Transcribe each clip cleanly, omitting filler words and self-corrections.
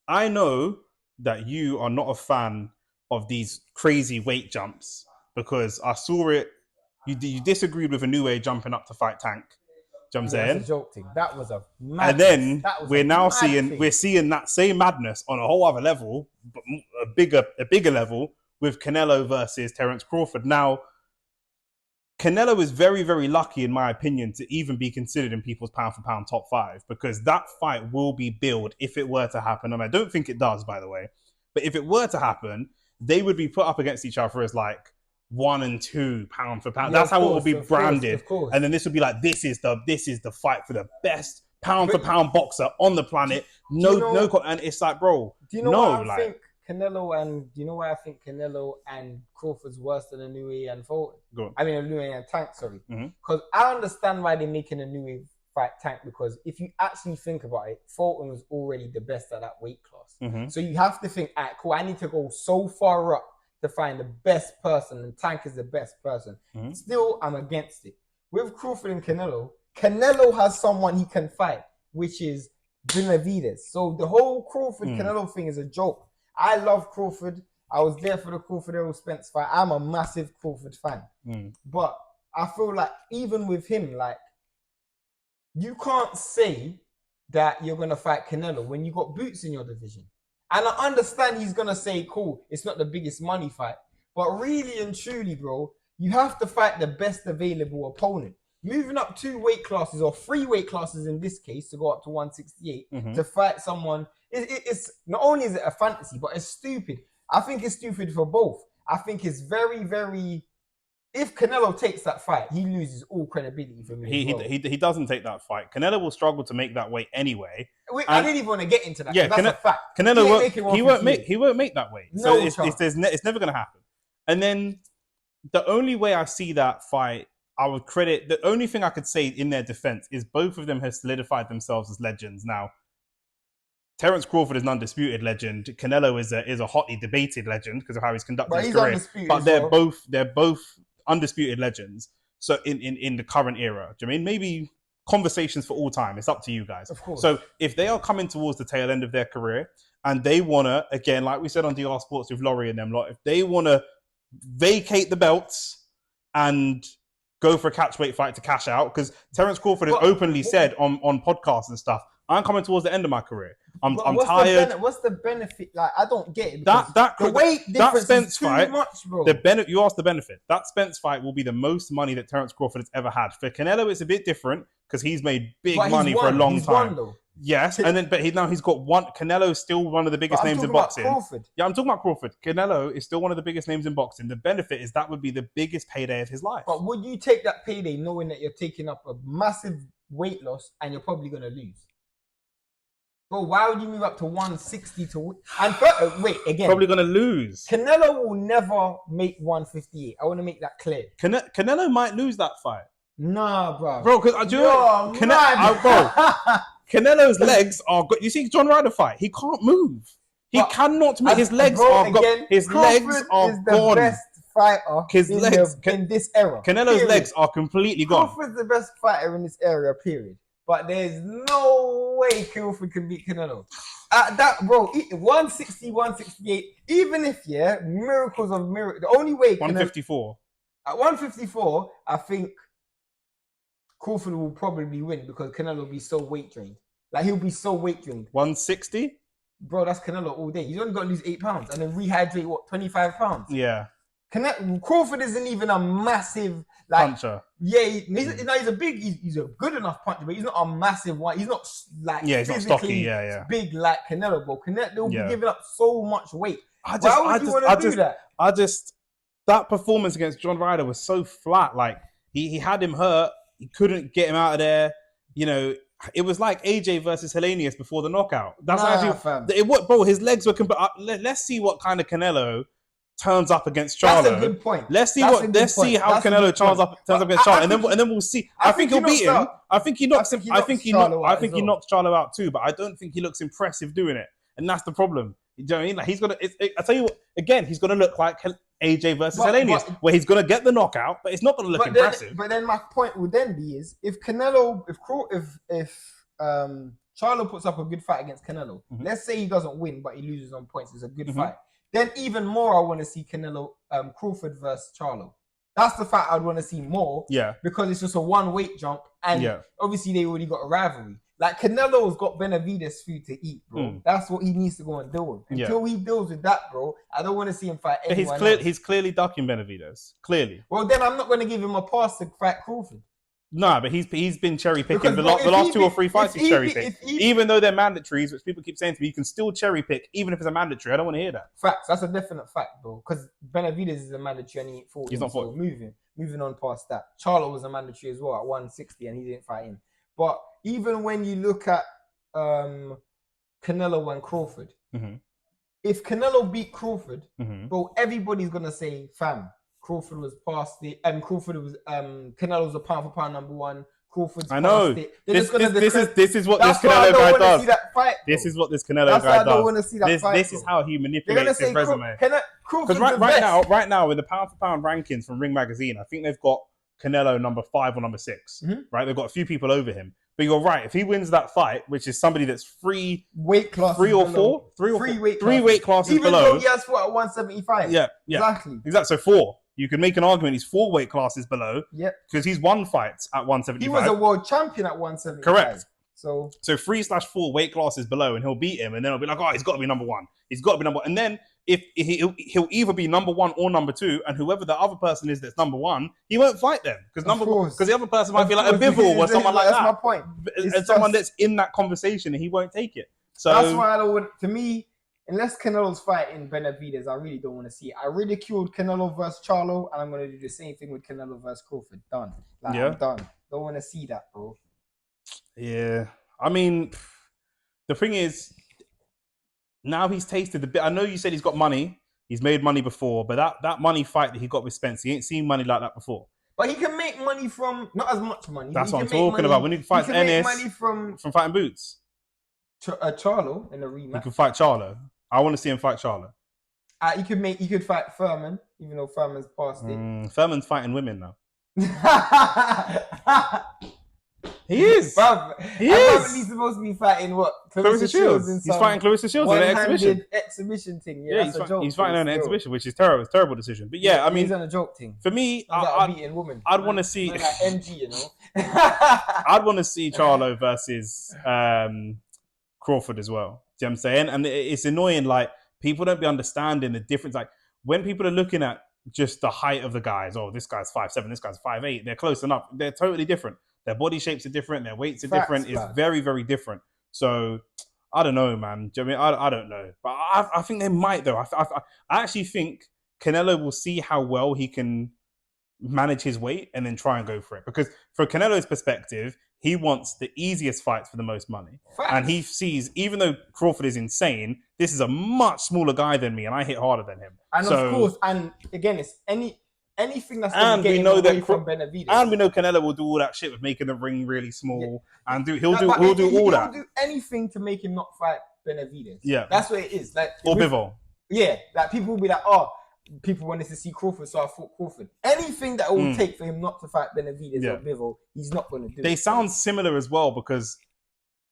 I know that you are not a fan of these crazy weight jumps because I saw it. You disagreed with a new way jumping up to fight Tank. Do you know what I'm Yeah, that's a saying? joke thing. That was a And madness. then That was we're a now mad seeing thing. we're seeing that same madness on a whole other level, but a bigger level with Canelo versus Terence Crawford. Now, Canelo is very, very lucky, in my opinion, to even be considered in people's pound for pound top five because that fight will be billed if it were to happen. And I don't think it does, by the way. But if it were to happen, they would be put up against each other as like 1 and 2 pound for pound. Yeah, That's how it course, will be branded. Of course. And then this would be like, this is the fight for the best pound for But pound boxer on the planet. And it's like, bro, do you know no, what I think Canelo and do you know why I think Canelo and Crawford's worse than Inoue and Fulton? Go on. I mean Inoue and Tank, sorry. Mm-hmm. Because I understand why they're making a Inoue fight Tank because if you actually think about it, Fulton was already the best at that weight class. Mm-hmm. So you have to think, all right, cool, I need to go so far up to find the best person, and Tank is the best person. Mm-hmm. Still, I'm against it. With Crawford and Canelo has someone he can fight, which is Benavidez. So the whole Crawford-Canelo thing is a joke. I love Crawford. I was there for the Crawford-Errol Spence fight. I'm a massive Crawford fan. But I feel like even with him, like, you can't say that you're going to fight Canelo when you got Boots in your division. And I understand he's going to say, cool, it's not the biggest money fight. But really and truly, bro, you have to fight the best available opponent. Moving up 2 weight classes or 3 weight classes in this case to go up to 168 to fight someone, it's not only is it a fantasy, but it's stupid. I think it's stupid for both. I think it's very, very... If Canelo takes that fight, he loses all credibility for me. He doesn't take that fight. Canelo will struggle to make that weight anyway. I didn't even want to get into that. Yeah, that's a fact. Canelo he won't make that weight. So it's never going to happen. And then the only way I see that fight, I would credit, the only thing I could say in their defense is both of them have solidified themselves as legends. Now, Terence Crawford is an undisputed legend. Canelo is a hotly debated legend because of how he's conducted his career. But they're both undisputed legends. So in the current era, do you mean maybe conversations for all time? It's up to you guys. Of course. So if they are coming towards the tail end of their career and they wanna, again, like we said on DR Sports with Laurie and them lot, if they wanna vacate the belts and go for a catchweight fight to cash out, because Terence Crawford has openly said on podcasts and stuff, I'm coming towards the end of my career. I'm tired. What's the benefit? Like, I don't get it. The weight difference is too much, bro. You asked the benefit. That Spence fight will be the most money that Terence Crawford has ever had. For Canelo, it's a bit different because he's made big money for a long time. Yes, and then he's got one. Canelo is still one of the biggest names in boxing. Yeah, I'm talking about Crawford. Canelo is still one of the biggest names in boxing. The benefit is that would be the biggest payday of his life. But would you take that payday knowing that you're taking up a massive weight loss and you're probably going to lose? Bro, why would you move up to 160 to... And wait, again. Probably going to lose. Canelo will never make 158. I want to make that clear. Canelo might lose that fight. Nah, bro. Bro, because Canelo's legs are good. You see John Ryder fight? He can't move. He cannot move. His legs are gone. His legs are gone. Best fighter in this era. Canelo's legs are completely gone. Crawford's the best fighter in this area, period. But there's no way Crawford can beat Canelo. That, bro, 160, 168, even if, miracles of miracles, the only way... 154. At 154, I think Crawford will probably win because Canelo will be so weight drained. Like, he'll be so weight drained. 160? Bro, that's Canelo all day. He's only got to lose 8 pounds and then rehydrate, 25 pounds? Yeah. Crawford isn't even a massive puncher. Yeah, he's a good enough puncher, but he's not a massive one. He's not like he's not stocky. Yeah, big like Canelo. But Canelo will be giving up so much weight. Why would you want to do that? That performance against John Ryder was so flat. Like he had him hurt. He couldn't get him out of there. You know, it was like AJ versus Hellenius before the knockout. That's bro. His legs were. Let's see what kind of Canelo turns up against Charlo. That's a good point. Let's see how Canelo turns up against Charlo, and then we'll see. I think he'll beat him. I think he knocks him. I think he knocks Charlo out too, but I don't think he looks impressive doing it, and that's the problem. You know what I mean? Like he's gonna. I tell you what. Again, he's gonna look like AJ versus Hellenius, where he's gonna get the knockout, but it's not gonna look impressive. But then my point would then be is if Canelo, if Charlo puts up a good fight against Canelo. Mhm. Let's say he doesn't win, but he loses on points. It's a good fight. Then even more, I want to see Canelo, Crawford versus Charlo. That's the fight I'd want to see more. Yeah. Because it's just a one weight jump, and obviously they already got a rivalry. Like Canelo's got Benavidez food to eat, bro. That's what he needs to go and deal with. Until he deals with that, bro, I don't want to see him fight anyone else. He's clearly ducking Benavidez. Clearly. Well, then I'm not going to give him a pass to fight Crawford. Nah, but he's been cherry picking the last 2 or 3 fights. He's cherry picked, even though they're mandatories, which people keep saying to me, you can still cherry pick even if it's a mandatory. I don't want to hear that. Facts. That's a definite fact, bro. Because Benavidez is a mandatory and he ain't fought. He's not fought. Moving on past that. Charlo was a mandatory as well at 160 and he didn't fight him. But even when you look at Canelo and Crawford, if Canelo beat Crawford, bro, everybody's gonna say, fam, Crawford was past it, and Crawford was Canelo was a pound for pound number 1. Crawford's I know. Past it. This is what this Canelo guy does. This is what this Canelo guy does. I don't want to see that fight. This is how he manipulates his resume. Because right now, in the pound for pound rankings from Ring Magazine, I think they've got Canelo number 5 or number 6. Right, they've got a few people over him. But you're right. If he wins that fight, which is somebody that's three weight classes, three weight classes even below, though he has fought at 175. Yeah, exactly. So 4. You can make an argument he's 4 weight classes below. Yep. Because he's won fights at 175. He was a world champion at 175. Correct. So 3/4 weight classes below, and he'll beat him, and then it'll be like, oh, he's got to be number 1. He's got to be number 1. And then if he'll either be number 1 or number 2, and whoever the other person is that's number 1, he won't fight them because the other person might be like a Bivol or someone like that. That's my point. And someone that's in that conversation, and he won't take it. So that's why I don't want. To me, unless Canelo's fighting Benavidez, I really don't want to see it. I ridiculed Canelo versus Charlo, and I'm going to do the same thing with Canelo versus Crawford. Done. I'm done. Don't want to see that, bro. Yeah. I mean, the thing is, now he's tasted the bit. I know you said he's got money. He's made money before, but that money fight that he got with Spence, he ain't seen money like that before. But he can make money from, not as much money. That's what I'm talking about. When he fights Ennis, money from fighting Boots. Charlo in a rematch. He could fight Charlo. I want to see him fight Charlo. He could fight Furman, even though Furman's past it. Furman's fighting women now. He is. He is. He's supposed to be fighting what? Clarissa Shields. He's fighting Clarissa Shields in an exhibition. Exhibition thing. Yeah, that's a joke. He's fighting on an exhibition, which is terrible. It's a terrible decision. But yeah, I mean, he's on a joke thing. For me, I'd want to see like MG, you know. I'd want to see Charlo versus Crawford as well. Do you know what I'm saying? And it's annoying. Like people don't be understanding the difference. Like when people are looking at just the height of the guys. Oh, this guy's 5'7", this guy's 5'8". They're close enough. They're totally different. Their body shapes are different. Their weights are different. It's very, very different. So I don't know, man. Do you know what I mean? I don't know. But I think they might, though. I actually think Canelo will see how well he can manage his weight and then try and go for it. Because from Canelo's perspective, he wants the easiest fights for the most money. Facts. And he sees, even though Crawford is insane, this is a much smaller guy than me and I hit harder than him. And of course, and again, it's anything that's going to get him away from Benavidez. And we know Canelo will do all that shit with making the ring really small, and he'll do all that. He'll do anything to make him not fight Benavidez. Yeah, that's what it is. Like or Bivol. Yeah, like people will be like, oh, people wanted to see Crawford, so I fought Crawford. Anything that it will take for him not to fight Benavidez or Bivol, he's not going to do. They sound similar as well because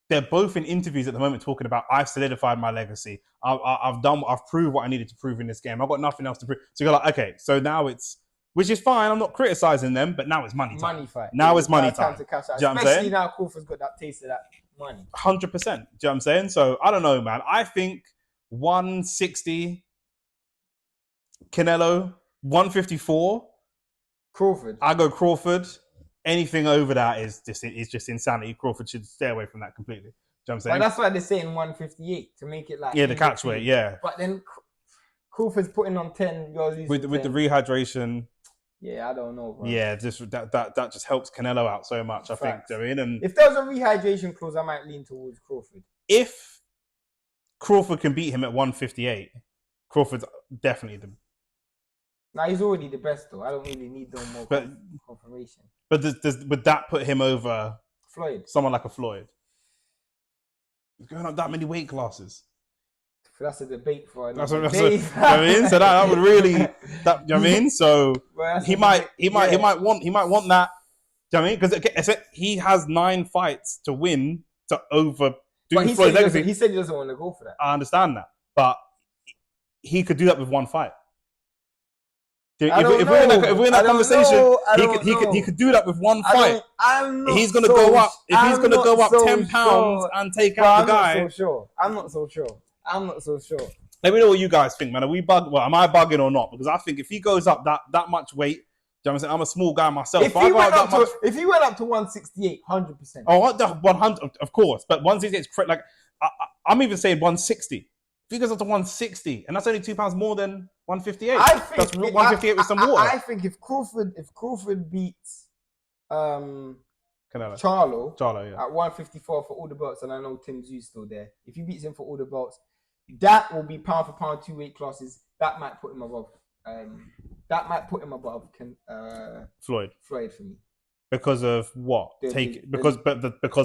they're both in interviews at the moment talking about I've solidified my legacy. I've proved what I needed to prove in this game. I've got nothing else to prove. So you're like, okay, so now it's. Which is fine. I'm not criticizing them, but now it's money time. Money fight. Now it's money time. To cash out. Especially now Crawford's got that taste of that money. 100%. Do you know what I'm saying? So I don't know, man. I think 160 Canelo, 154 Crawford. I go Crawford. Anything over that is just insanity. Crawford should stay away from that completely. Do you know what I'm saying? But that's why they're saying 158 to make it like the catch weight. Yeah. But then Crawford's putting on 10. With the rehydration. Yeah, I don't know, bro. Yeah, just that just helps Canelo out so much. Facts. I think. Do you know what I mean? And if there was a rehydration clause, I might lean towards Crawford. If Crawford can beat him at 158, Crawford's definitely the. Nah, he's already the best though. I don't really need no more confirmation. But would that put him over Floyd? Someone like a Floyd. He's going up that many weight classes. That's a debate for that's what I mean. So that would really, you know what I mean. So he might want that. Do you know what I mean? Because he has 9 fights to win to over But doing Floyd's legacy. he said he doesn't want to go for that. I understand that, but he could do that with one fight. If we're in that conversation, he could do that with one fight. He's gonna go up. If he's gonna go up 10 pounds and take out the guy, I'm not so sure. Let me know what you guys think, man. Are we bug? Well, am I bugging or not? Because I think if he goes up that much weight, you know what I'm saying? I'm a small guy myself. If he went up to 168, 100%. Oh, 100, of course. But 168 is like I'm even saying 160. If he goes up to 160, and that's only 2 pounds more than 158. I think that's 158 with some water. I think if Crawford beats Canelo. Charlo yeah. at 154 for all the belts, and I know Tim Zoo's still there. If he beats him for all the belts, that will be pound for pound 2 weight classes. That might put him above. Floyd for me. Because of what? Because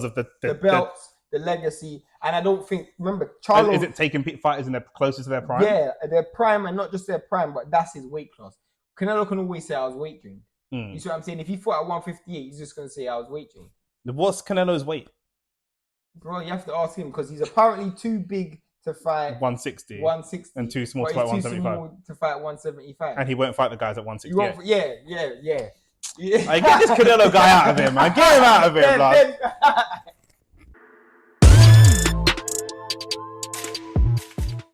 of the belts. The legacy, and I don't think. Remember, Charlo is it taking fighters in their closest to their prime? Yeah, their prime, and not just their prime, but that's his weight class. Canelo can always say I was weight trained. You see what I'm saying? If he fought at 158, he's just gonna say I was weight trained. What's Canelo's weight? Bro, you have to ask him because he's apparently too big to fight 160, and too small to fight 175. And he won't fight the guys at 160. Yeah. I get this Canelo guy out of here, man. Get him out of here, blood.